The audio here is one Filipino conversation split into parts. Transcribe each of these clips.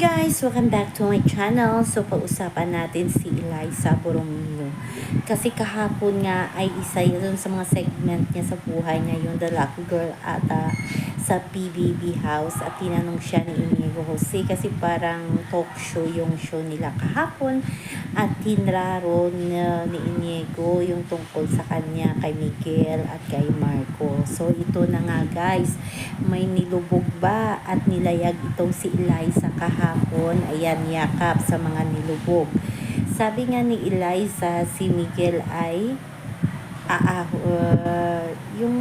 guys! Welcome back to my channel. So, pag-usapan natin si Eliza Borromeo. Kasi kahapon nga ay isa yun sa mga segment niya sa buhay niya, yung The Lucky Girl ata sa PBB House. At tinanong siya ni Inigo Jose kasi parang talk show yung show nila kahapon. At tinraro ni Inigo yung tungkol sa kanya kay Miguel at kay Marco. So, ito na nga guys. May nilubog ba at nilayag itong si Eliza kahapon? Ayan, yakap sa mga nilubog. Sabi nga ni Eliza, si Miguel ay yung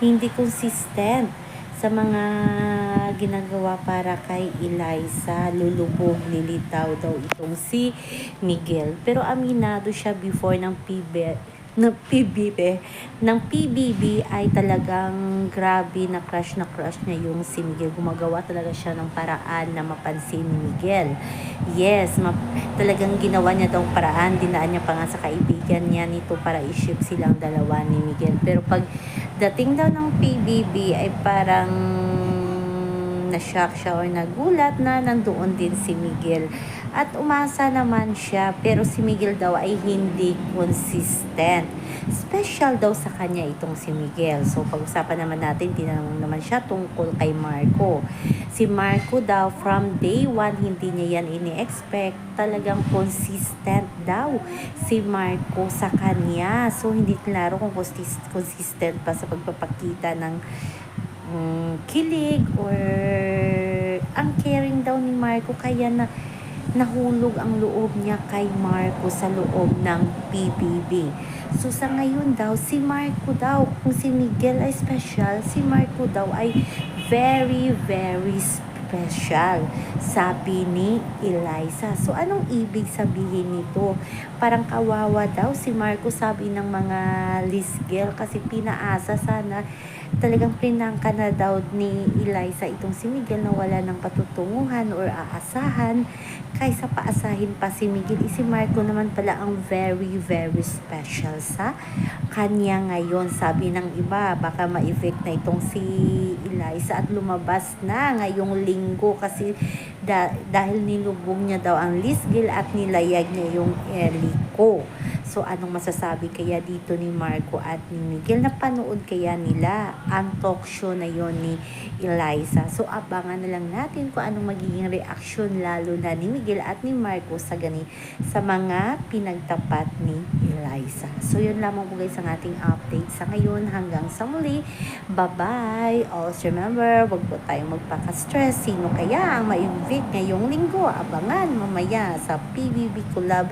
hindi consistent sa mga ginagawa para kay Eliza. Lulubog, lilitaw daw itong si Miguel. Pero aminado siya before ng PBB ay talagang grabe na crush niya yung si Miguel. Gumagawa talaga siya ng paraan na mapansin ni Miguel. Yes, talagang ginawa niya daw paraan. Dinaan niya pa nga sa kaibigan niya nito para i-ship silang dalawa ni Miguel. Pero pag dating daw ng PBB ay parang na-shock siya or nagulat na nandoon din si Miguel. At umasa naman siya, pero si Miguel daw ay hindi consistent. Special daw sa kanya itong si Miguel. So, pag-usapan naman natin, tinanong naman siya tungkol kay Marco. Si Marco daw, from day one, hindi niya yan ini-expect. Talagang consistent daw si Marco sa kanya. So, hindi klaro kung consistent pa sa pagpapakita ng kilig or ang caring daw ni Marco, kaya nahulog ang loob niya kay Marco sa loob ng PBB. So sa ngayon daw, si Marco daw, kung si Miguel ay special, si Marco daw ay very, very special, sabi ni Eliza. So anong ibig sabihin nito? Parang kawawa daw si Marco, sabi ng mga Lisgel, kasi pinaasa sana, talagang pinangka na daw ni Eliza itong si Miguel na wala ng patutunguhan or aasahan, kaysa paasahin pa si Miguel. Si Marco naman pala ang very, very special sa kanya ngayon. Sabi ng iba, baka ma-evict na itong si Eliza at lumabas na ngayong linggo kasi dahil nilubog niya daw ang Lisgil at nilayag niya yung Elico. So, anong masasabi kaya dito ni Marco at ni Miguel? Napanood kaya nila ang talk show na yon ni Eliza? So, abangan na lang natin kung anong magiging reaksyon lalo na ni Miguel at ni Marco sa mga pinagtapat ni Eliza. So, yun lamang po guys ang ating update sa ngayon. Hanggang sa muli. Bye-bye! Also remember, wag po tayong magpaka-stress. Sino kaya ang ma-evict ngayong linggo? Abangan mamaya sa PBB Collab